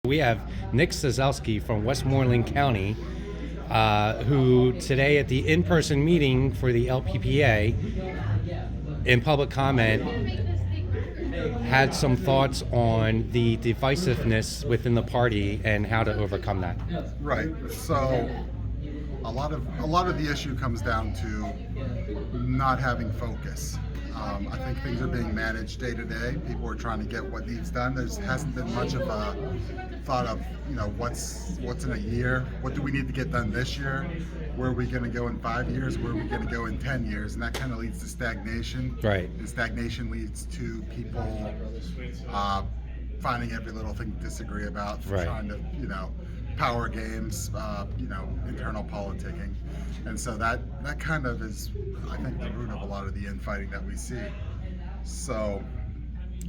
We have Nick Ciesielski from Westmoreland County, who today at the in-person meeting for the LPPA, in public comment, had some thoughts on the divisiveness within the party and how to overcome that. Right. So a lot of the issue comes down to not having focus. I think things are being managed day to day. People are trying to get what needs done. There hasn't been much of a thought of, what's in a year. What do we need to get done this year? Where are we going to go in 5 years? Where are we going to go in 10 years? And that kind of leads to stagnation. Right. And stagnation leads to people finding every little thing to disagree about, Right. trying to, power games, internal politicking. And so that kind of is, I think, the root of a lot of the infighting that we see. So.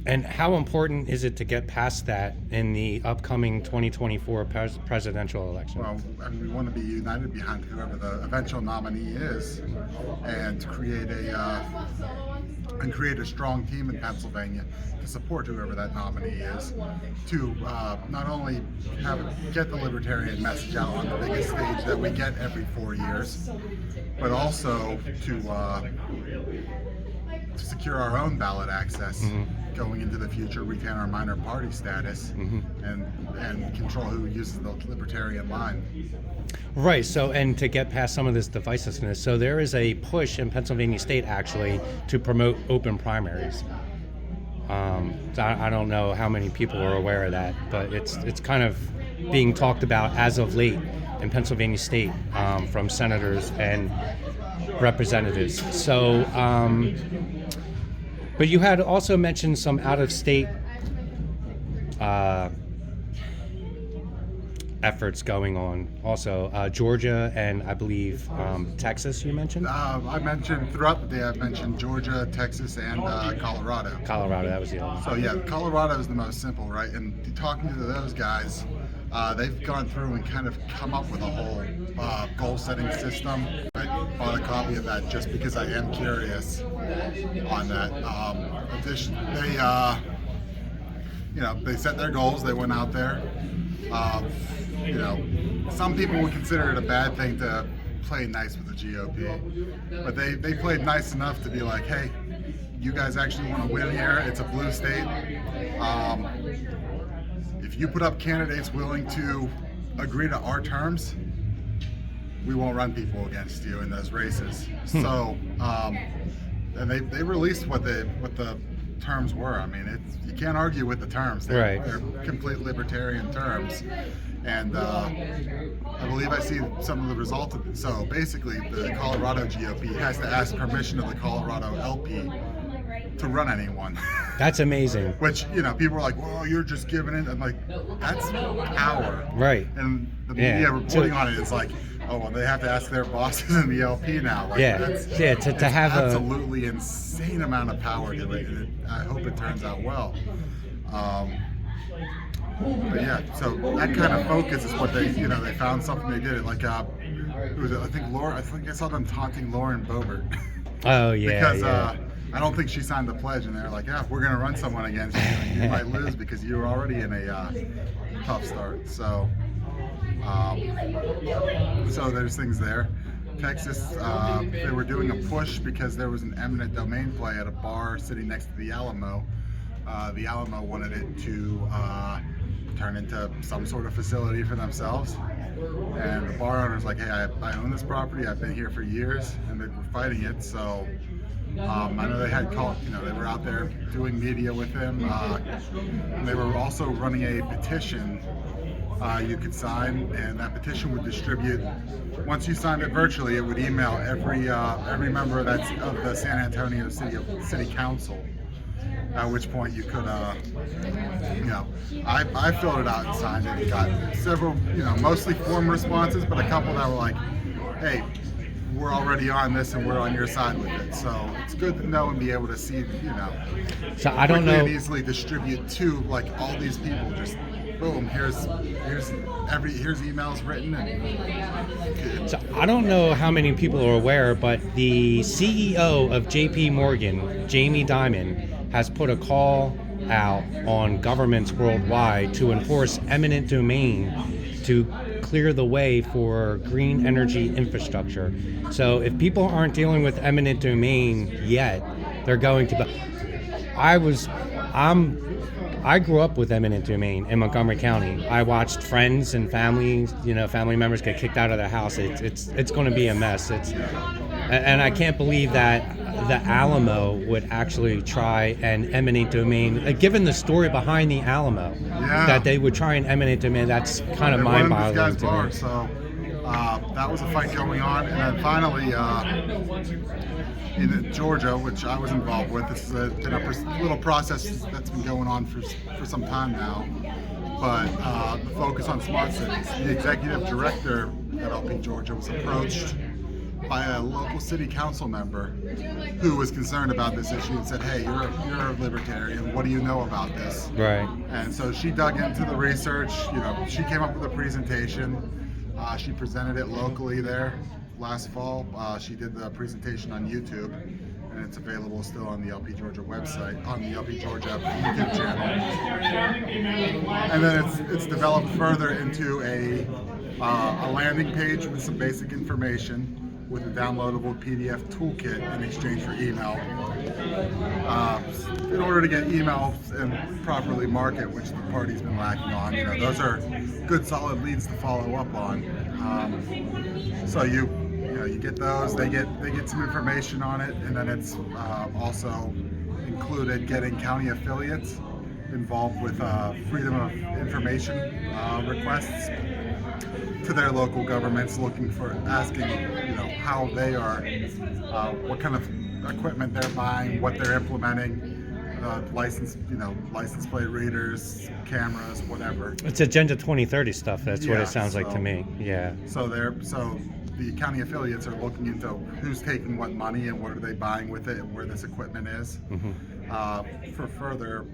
And how important is it to get past that in the upcoming 2024 presidential election? Well, we want to be united behind whoever the eventual nominee is, and create a strong team in Pennsylvania to support whoever that nominee is, to not only get the libertarian message out on the biggest stage that we get every 4 years, but also to secure our own ballot access going into the future, retain our minor party status, and control who uses the libertarian line. Right. So, and to get past some of this divisiveness, so there is a push in Pennsylvania state actually to promote open primaries. So I don't know how many people are aware of that, but it's kind of being talked about as of late in Pennsylvania state from senators and representatives. So, but you had also mentioned some out-of-state efforts going on. Also, Georgia and I believe Texas. You mentioned. I mentioned throughout the day. I've mentioned Georgia, Texas, and Colorado. Colorado, that was the other one. So yeah, Colorado is the most simple, right? And talking to those guys, they've gone through and kind of come up with a whole goal-setting system. I bought a copy of that just because I am curious on that. They set their goals. They went out there. Some people would consider it a bad thing to play nice with the GOP, but they played nice enough to be like, hey, you guys actually want to win here. It's a blue state. If you put up candidates willing to agree to our terms, we won't run people against you in those races. So, and they released what the terms were. I mean, you can't argue with the terms. They're complete libertarian terms. And I believe I see some of the results of it. So basically, the Colorado GOP has to ask permission of the Colorado LP to run anyone. That's amazing. Which, people are like, well, you're just giving it. I'm like, that's power. Right. And the media reporting on it is like, oh, well, they have to ask their bosses in the LP now. Like, to have absolutely insane amount of power to it. And I hope it turns out well. But yeah, so that kind of focus is what they found something they did it. Like, it was, I think I saw them taunting Lauren Boebert. Oh, yeah. Because I don't think she signed the pledge, and they're like, yeah, we're going to run someone against you. You might lose because you're already in a tough start. So there's things there. Texas, they were doing a push because there was an eminent domain play at a bar sitting next to the Alamo. The Alamo wanted it to turn into some sort of facility for themselves. And the bar owner's like, hey, I own this property. I've been here for years, and they were fighting it. So I know they had called, they were out there doing media with him. And they were also running a petition you could sign, and that petition would distribute. Once you signed it virtually, it would email every member of the San Antonio City Council. At which point you could, I filled it out and signed it. And got several, mostly form responses, but a couple that were like, hey, we're already on this and we're on your side with it. So it's good to know and be able to see, So I don't know. And easily distribute to like all these people. Just boom, here's emails written. And So I don't know how many people are aware, but the CEO of JP Morgan, Jamie Dimon, has put a call out on governments worldwide to enforce eminent domain to clear the way for green energy infrastructure. So if people aren't dealing with eminent domain yet, they're going to be. I grew up with eminent domain in Montgomery County. I watched friends and family members get kicked out of their house. It's going to be a mess. And I can't believe that the Alamo would actually try an eminent domain. Given the story behind the Alamo, that they would try an eminent domain, that's kind of mind-boggling to me. So that was a fight going on, and then finally in Georgia, which I was involved with, this has been a little process that's been going on for some time now. But the focus on smart cities, the executive director at LP Georgia was approached by a local city council member who was concerned about this issue and said, "Hey, you're a libertarian. What do you know about this?" Right. And so she dug into the research. She came up with a presentation. She presented it locally there last fall. She did the presentation on YouTube, and it's available still on the LP Georgia website, on the LP Georgia YouTube channel. And then it's developed further into a landing page with some basic information, with a downloadable PDF toolkit in exchange for email. In order to get emails and properly market, which the party's been lacking on, those are good solid leads to follow up on. So you get those, they get some information on it, and then it's also included getting county affiliates involved with freedom of information requests to their local governments, asking how they are, what kind of equipment they're buying, what they're implementing, license plate readers, cameras, whatever. It's Agenda 2030 stuff. That's what it sounds like to me. Yeah. So the county affiliates are looking into who's taking what money and what are they buying with it and where this equipment is, for further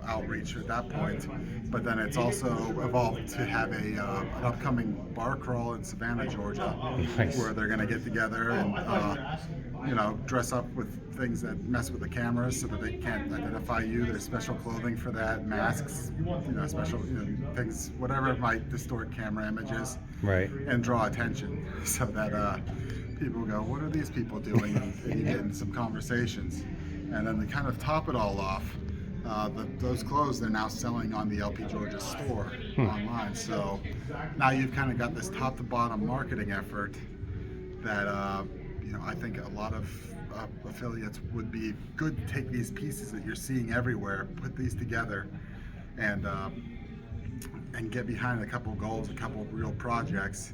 outreach at that point. But then it's also evolved to have an upcoming bar crawl in Savannah, Georgia, where they're going to get together and dress up with things that mess with the cameras so that they can't identify you. There's special clothing for that, masks, special things, whatever might distort camera images, right, and draw attention, so that people go, "What are these people doing?" And you get into some conversations, and then to kind of top it all off, those clothes they're now selling on the LP Georgia store online. So now you've kind of got this top to bottom marketing effort that I think a lot of affiliates would be good to take these pieces that you're seeing everywhere, put these together, and get behind a couple goals, a couple real projects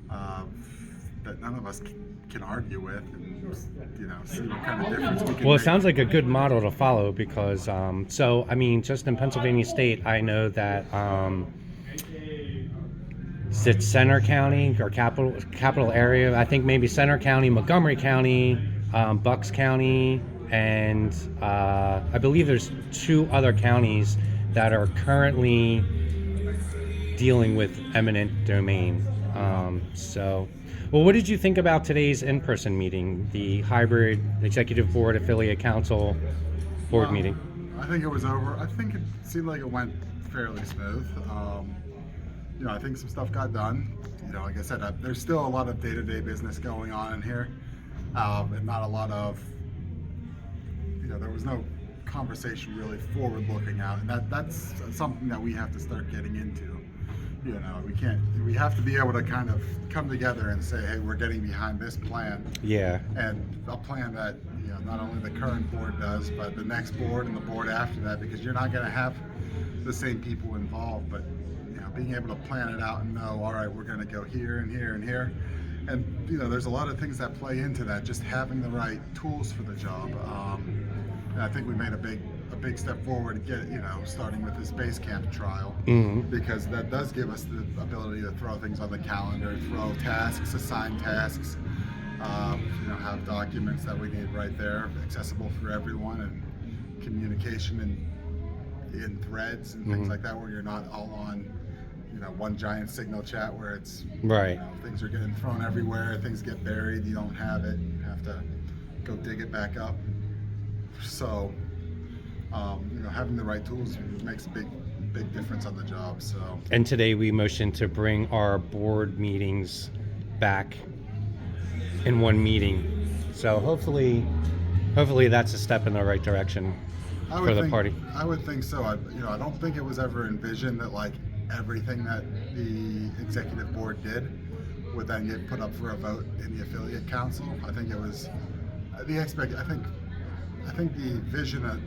that none of us can argue with, and see what kind of difference we can Well, it make. sounds like a good model to follow because, just in Pennsylvania State, I know that it's Center County or capital area. I think maybe Center County, Montgomery County, Bucks County, and I believe there's 2 other counties that are currently dealing with eminent domain. Well, what did you think about today's in-person meeting, the hybrid executive board affiliate council board meeting? I think it was over. I think it seemed like it went fairly smooth. I think some stuff got done. Like I said, there's still a lot of day-to-day business going on in here, and not a lot of, there was no conversation really forward-looking out, and that's something that we have to start getting into. We have to be able to kind of come together and say, hey, we're getting behind this plan. Yeah. And a plan that, not only the current board does, but the next board and the board after that, because you're not going to have the same people involved, but, being able to plan it out and know, all right, we're going to go here and here and here. And, there's a lot of things that play into that, just having the right tools for the job. And I think we made a big step forward to get, starting with this base camp trial, because that does give us the ability to throw things on the calendar, throw tasks, assign tasks, have documents that we need right there, accessible for everyone, and communication in threads and things like that, where you're not all on, one giant signal chat where it's right. Things are getting thrown everywhere, things get buried, you don't have it, you have to go dig it back up. So Having the right tools makes a big difference on the job. So. And today we motioned to bring our board meetings back in one meeting. So hopefully that's a step in the right direction for the party. I would think so. I don't think it was ever envisioned that like everything that the executive board did would then get put up for a vote in the affiliate council. I think it was I think the vision of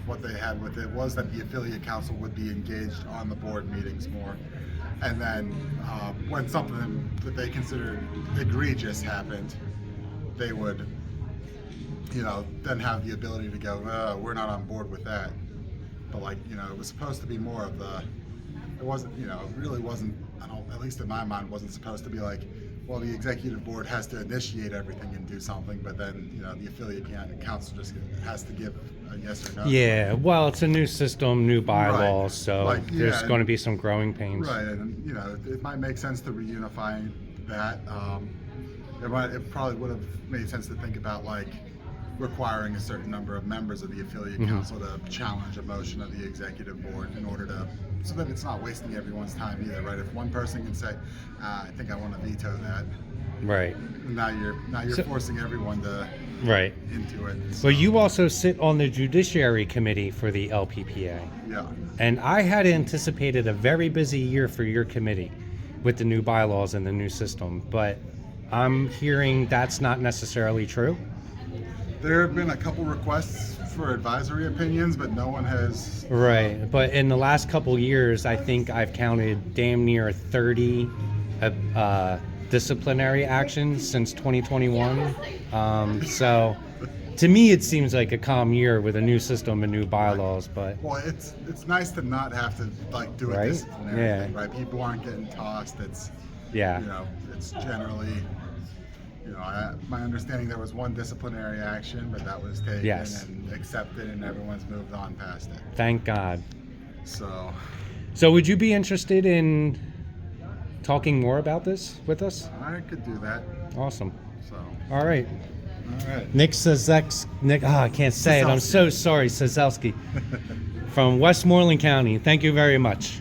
what they had with it was that the affiliate council would be engaged on the board meetings more, and then when something that they considered egregious happened, they would then have the ability to go, we're not on board with that. But it was supposed to be more of it wasn't, it really wasn't, at least in my mind, wasn't supposed to be like, well, the executive board has to initiate everything and do something, but then, the affiliate council just has to give a yes or no. Yeah, well, it's a new system, new bylaws, so there's going to be some growing pains. Right, and, it might make sense to reunify that. It probably would have made sense to think about, requiring a certain number of members of the affiliate council to challenge a motion of the executive board in order to, so that it's not wasting everyone's time either, right? If one person can say, I think I want to veto that, right? Now you're forcing everyone to into it. So. Well, you also sit on the Judiciary Committee for the LPPA. Yeah. And I had anticipated a very busy year for your committee with the new bylaws and the new system, but I'm hearing that's not necessarily true. There have been a couple requests for advisory opinions, but no one has. Right, but in the last couple years, I think I've counted damn near 30 disciplinary actions since 2021. So, to me, it seems like a calm year with a new system and new bylaws. But well, it's nice to not have to do a disciplinary thing, right? People aren't getting tossed. It's it's generally. My understanding there was one disciplinary action, but that was taken and accepted, and everyone's moved on past it. Thank God. So would you be interested in talking more about this with us? I could do that. Awesome. So. All right. Nick Ciesielski. I can't say it. I'm so sorry, Ciesielski. From Westmoreland County. Thank you very much.